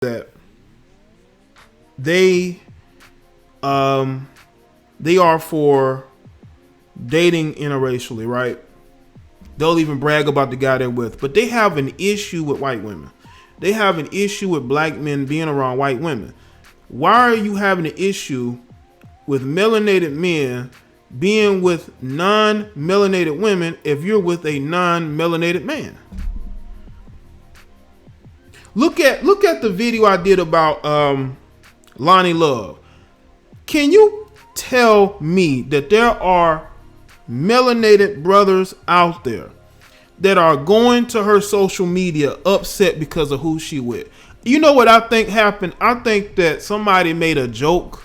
that they are for dating interracially, right? They'll even brag about the guy they're with, but they have an issue with white women. They have an issue with black men being around white women. Why are you having an issue with melanated men being with non-melanated women if you're with a non-melanated man? Look at the video I did about Lonnie Love. Can you tell me that there are melanated brothers out there that are going to her social media upset because of who she with? You know what I think happened? I think that somebody made a joke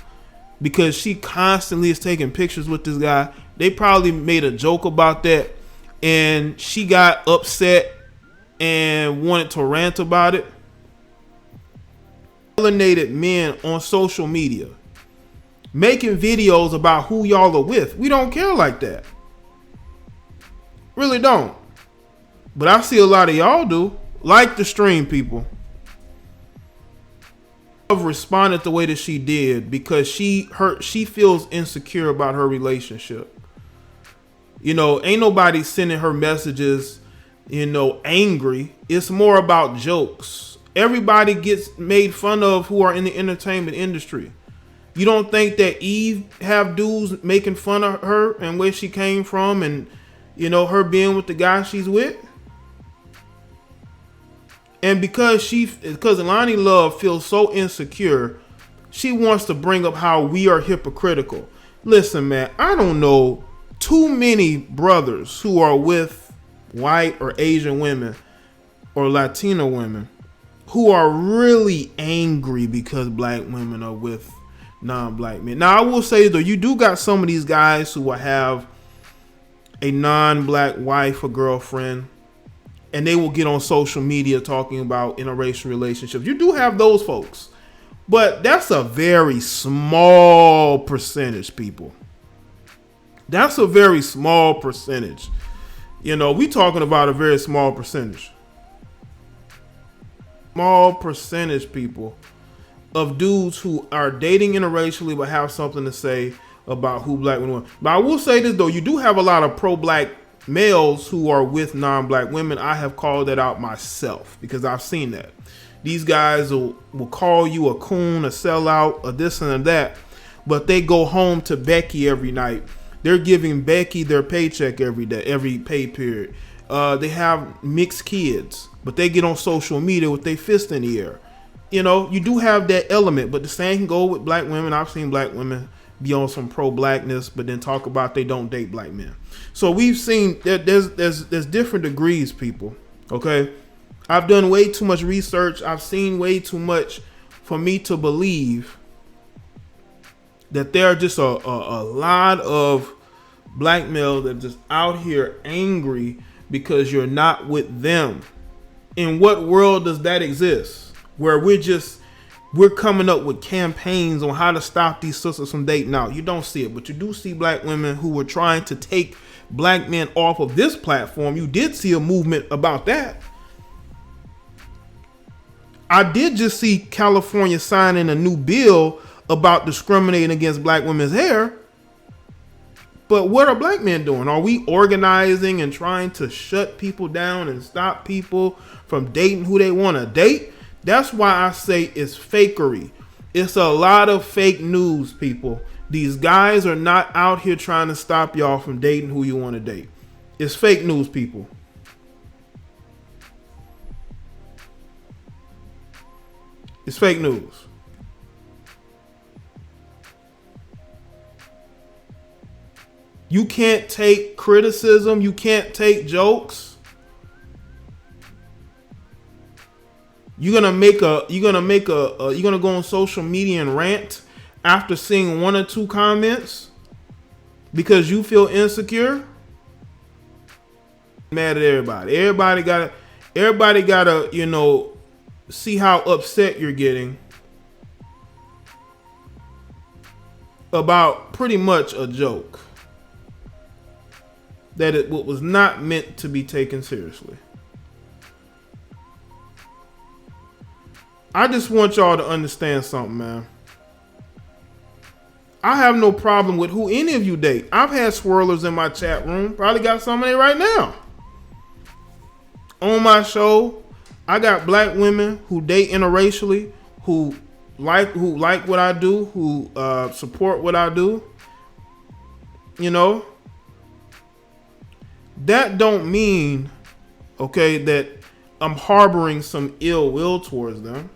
because she constantly is taking pictures with this guy. They probably made a joke about that and she got upset and wanted to rant about it. Melanated men on social media making videos about who y'all are with. We don't care like that. Really don't. But I see a lot of y'all do. Like the stream people. I've responded the way that she did because she feels insecure about her relationship. You know, ain't nobody sending her messages, you know, angry. It's more about jokes. Everybody gets made fun of who are in the entertainment industry. You don't think that Eve have dudes making fun of her and where she came from and, you know, her being with the guy she's with? And because Lonnie Love feels so insecure, she wants to bring up how we are hypocritical. Listen, man, I don't know too many brothers who are with white or Asian women or Latino women who are really angry because black women are with non-black men. Now, I will say, though, you do got some of these guys who will have a non-black wife or girlfriend, and they will get on social media talking about interracial relationships. You do have those folks, but that's a very small percentage, people. That's a very small percentage. You know, we talking about a very small percentage. Small percentage, people, of dudes who are dating interracially but have something to say about who black women are. But I will say this, though, you do have a lot of pro-black males who are with non-black women. I have called that out myself because I've seen that. These guys will call you a coon, a sellout, a this and a that, but they go home to Becky every night. They're giving Becky their paycheck every day, every pay period. They have mixed kids, but they get on social media with their fist in the air. You know, you do have that element, but the same can go with black women. I've seen black women be on some pro-blackness, but then talk about they don't date black men. So we've seen that there's different degrees, people. Okay, I've done way too much research. I've seen way too much for me to believe that there are just a lot of black males that are just out here angry because you're not with them. In what world does that exist? Where we're coming up with campaigns on how to stop these sisters from dating out. You don't see it, but you do see black women who were trying to take black men off of this platform. You did see a movement about that. I did just see California signing a new bill about discriminating against black women's hair. But what are black men doing? Are we organizing and trying to shut people down and stop people from dating who they want to date? That's why I say it's fakery. It's a lot of fake news, people. These guys are not out here trying to stop y'all from dating who you want to date. It's fake news, people. It's fake news. You can't take criticism. You can't take jokes. You're gonna go on social media and rant after seeing one or two comments because you feel insecure. Mad at everybody. Everybody gotta, you know, see how upset you're getting about pretty much a joke that it was not meant to be taken seriously. I just want y'all to understand something, man. I have no problem with who any of you date. I've had swirlers in my chat room. Probably got some of it right now. On my show, I got black women who date interracially, who like what I do, who support what I do. You know, that don't mean, okay, that I'm harboring some ill will towards them.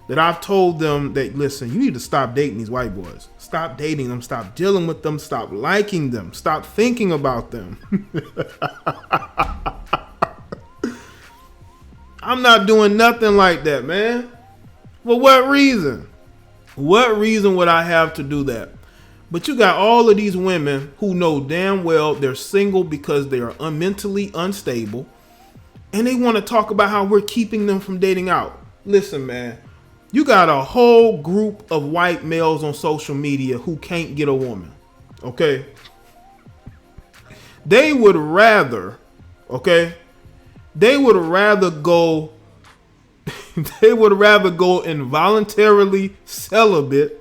That I've told them that, listen, you need to stop dating these white boys. Stop dating them. Stop dealing with them. Stop liking them. Stop thinking about them. I'm not doing nothing like that, man. For what reason? What reason would I have to do that? But you got all of these women who know damn well they're single because they are mentally unstable. And they want to talk about how we're keeping them from dating out. Listen, man. You got a whole group of white males on social media who can't get a woman. Okay? They would rather, okay? They would rather go involuntarily celibate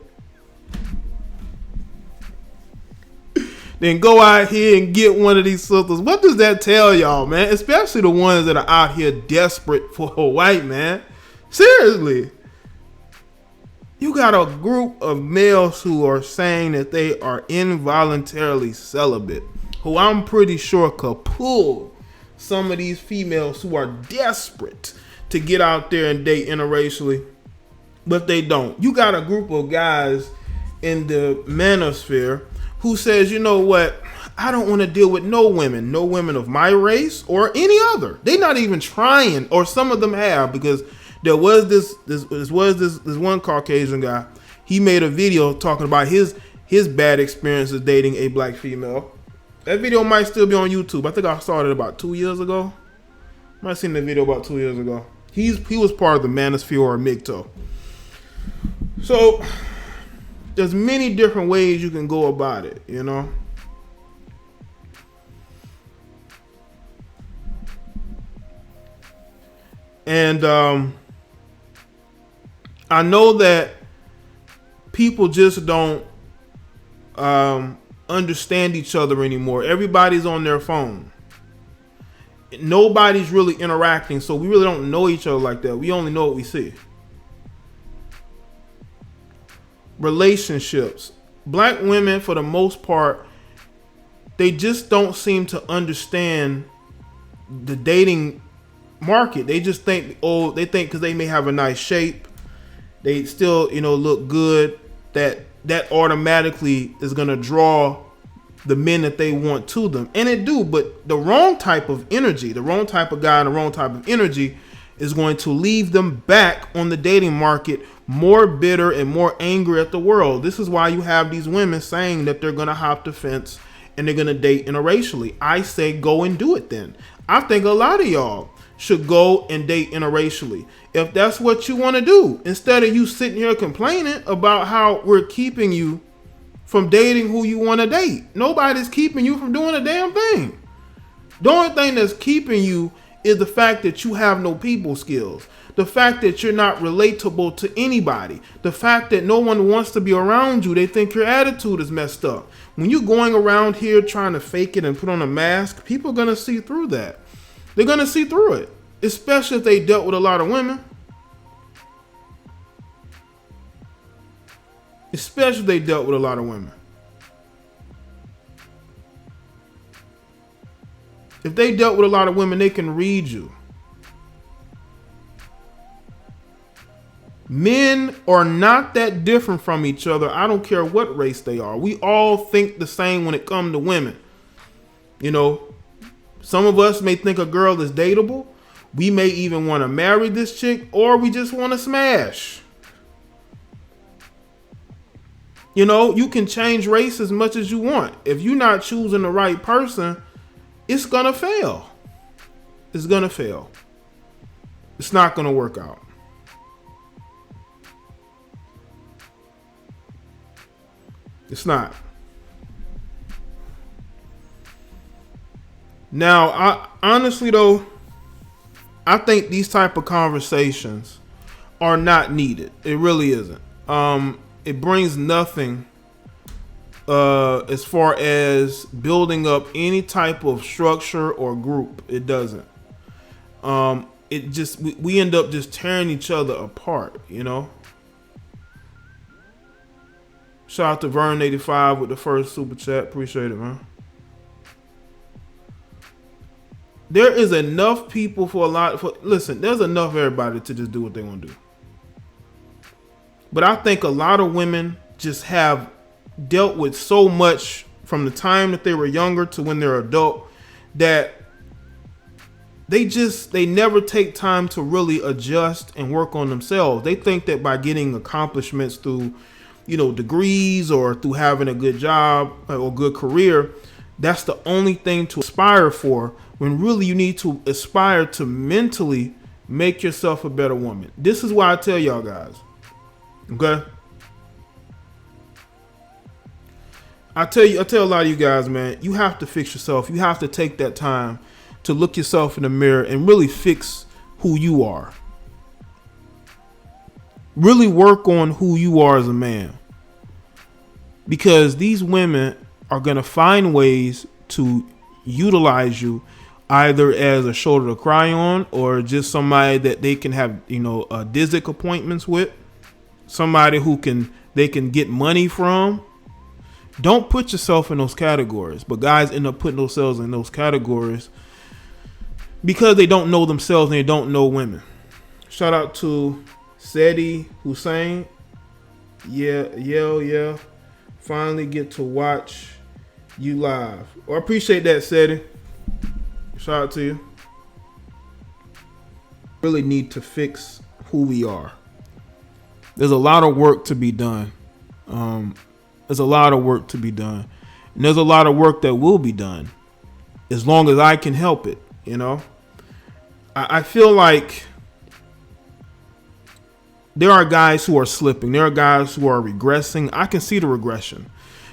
than go out here and get one of these sisters. What does that tell y'all, man? Especially the ones that are out here desperate for a white man. Seriously. You got a group of males who are saying that they are involuntarily celibate, who I'm pretty sure could pull some of these females who are desperate to get out there and date interracially, but they don't. You got a group of guys in the manosphere who says, you know what? I don't want to deal with no women of my race or any other. They're not even trying, or some of them have, because there was this one Caucasian guy. He made a video talking about his bad experiences dating a black female. That video might still be on YouTube. I think I saw it about 2 years ago. I might have seen the video about 2 years ago. He was part of the manosphere or MGTOW. So there's many different ways you can go about it, you know. And I know that people just don't understand each other anymore. Everybody's on their phone. Nobody's really interacting, so we really don't know each other like that. We only know what we see. Relationships. Black women, for the most part, they just don't seem to understand the dating market. They just think, they think because they may have a nice shape, they still, look good, that automatically is going to draw the men that they want to them. And it do, but the wrong type of energy, the wrong type of guy and the wrong type of energy is going to leave them back on the dating market more bitter and more angry at the world. This is why you have these women saying that they're going to hop the fence and they're going to date interracially. I say go and do it then. I think a lot of y'all should go and date interracially if that's what you want to do, instead of you sitting here complaining about how we're keeping you from dating who you want to date. Nobody's keeping you from doing a damn thing. The only thing that's keeping you is the fact that you have no people skills, the fact that you're not relatable to anybody, the fact that no one wants to be around you. They think your attitude is messed up. When you're going around here trying to fake it and put on a mask, people are going to see through that. They're going to see through it, especially if they dealt with a lot of women. Especially if they dealt with a lot of women. If they dealt with a lot of women, they can read you. Men are not that different from each other. I don't care what race they are. We all think the same when it comes to women. Some of us may think a girl is dateable. We may even want to marry this chick, or we just want to smash. You can change race as much as you want. If you're not choosing the right person, it's going to fail. It's going to fail. It's not going to work out. It's not. Now, honestly though, I think these type of conversations are not needed. It really isn't. It brings nothing as far as building up any type of structure or group. It doesn't. It just we end up just tearing each other apart, you know. Shout out to Vern85 with the first super chat. Appreciate it, man. There is enough people for a lot. Listen, there's enough of everybody to just do what they want to do. But I think a lot of women just have dealt with so much from the time that they were younger to when they're adult that they never take time to really adjust and work on themselves. They think that by getting accomplishments through, you know, degrees or through having a good job or good career, that's the only thing to aspire for, when really you need to aspire to mentally make yourself a better woman. This is why I tell y'all guys, okay? I tell a lot of you guys, man, you have to fix yourself. You have to take that time to look yourself in the mirror and really fix who you are. Really work on who you are as a man. Because these women are going to find ways to utilize you either as a shoulder to cry on or just somebody that they can have, you know, Dizzic appointments with. Somebody who they can get money from. Don't put yourself in those categories. But guys end up putting themselves in those categories because they don't know themselves and they don't know women. Shout out to Seti Hussein. Yeah. Finally get to watch you live. Well, I appreciate that, Seti. Shout out to you. Really need to fix who we are. There's a lot of work to be done. There's a lot of work to be done. And there's a lot of work that will be done as long as I can help it, you know. I feel like there are guys who are slipping. There are guys who are regressing. I can see the regression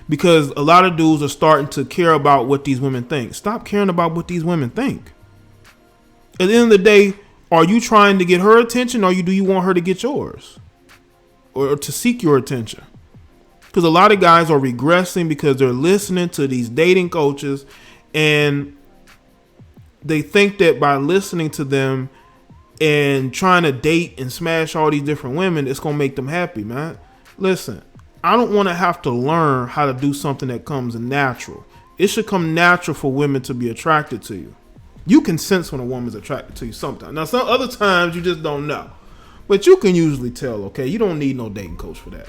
because a lot of dudes are starting to care about what these women think. Stop caring about what these women think. At the end of the day, are you trying to get her attention or do you want her to get yours or to seek your attention? Because a lot of guys are regressing because they're listening to these dating coaches and they think that by listening to them and trying to date and smash all these different women, it's going to make them happy, man. Listen, I don't want to have to learn how to do something that comes natural. It should come natural for women to be attracted to you. You can sense when a woman's attracted to you sometimes. Now, some other times you just don't know. But you can usually tell, okay? You don't need no dating coach for that.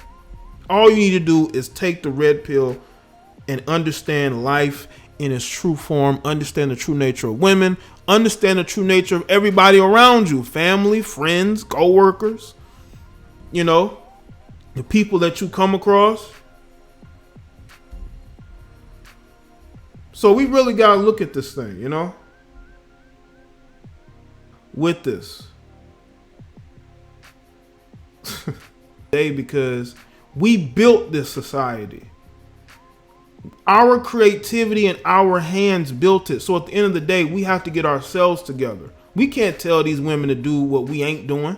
All you need to do is take the red pill and understand life in its true form, understand the true nature of women, understand the true nature of everybody around you, family, friends, co-workers, you know, the people that you come across. So we really got to look at this thing, you know, with this. Because we built this society. Our creativity and our hands built it. So at the end of the day, we have to get ourselves together. We can't tell these women to do what we ain't doing.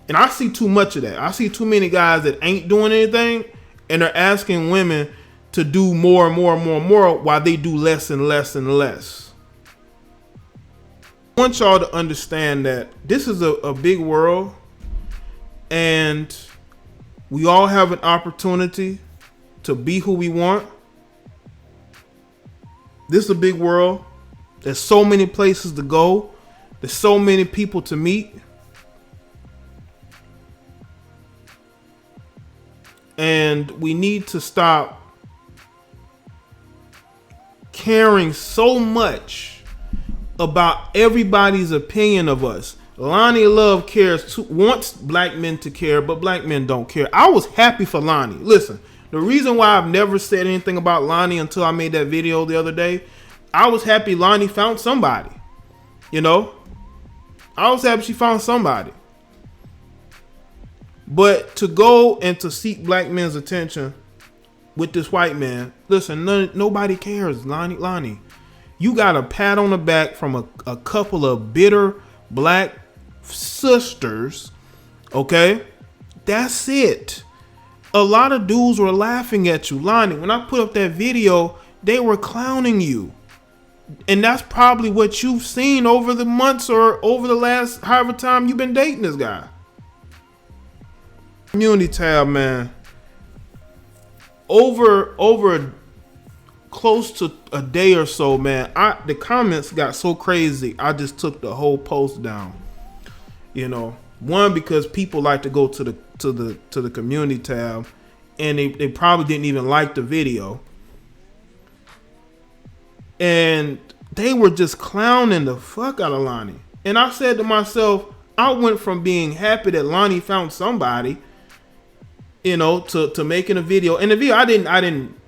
And I see too much of that. I see too many guys that ain't doing anything and are asking women to do more and more and more and more while they do less and less and less. I want y'all to understand that this is a big world and we all have an opportunity to be who we want. This is a big world. There's so many places to go. There's so many people to meet. And we need to stop caring so much about everybody's opinion of us. Lonnie Love wants black men to care, but black men don't care. I was happy for Lonnie. Listen. The reason why I've never said anything about Lonnie until I made that video the other day, I was happy Lonnie found somebody. You know? I was happy she found somebody. But to go and to seek black men's attention with this white man, listen, nobody cares, Lonnie. You got a pat on the back from a couple of bitter black sisters Okay? That's it. A lot of dudes were laughing at you. Lonnie, when I put up that video, they were clowning you. And that's probably what you've seen over the months or over the last however time you've been dating this guy. Community tab, man. Over close to a day or so, man, the comments got so crazy, I just took the whole post down. You know, one, because people like to go to the community tab, and they probably didn't even like the video, and they were just clowning the fuck out of Lonnie. And I said to myself, I went from being happy that Lonnie found somebody, you know, to making a video. And the video,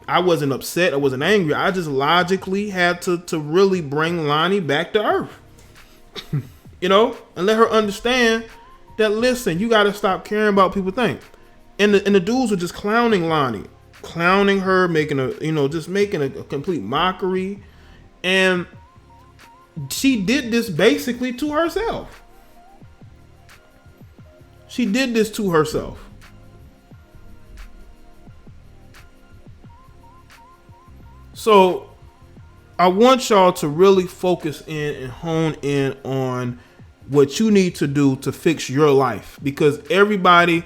I wasn't upset, I wasn't angry. I just logically had to really bring Lonnie back to earth. You know, and let her understand that, listen, you got to stop caring about what people think. And the dudes were just clowning Lonnie, clowning her, making a complete mockery. And she did this basically to herself. She did this to herself. So I want y'all to really focus in and hone in on what you need to do to fix your life, because everybody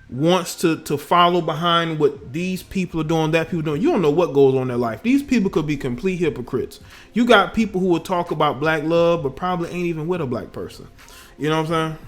wants to follow behind what these people are doing, that people are doing. You don't know what goes on in their life. These people could be complete hypocrites. You got people who will talk about black love, but probably ain't even with a black person. You know what I'm saying?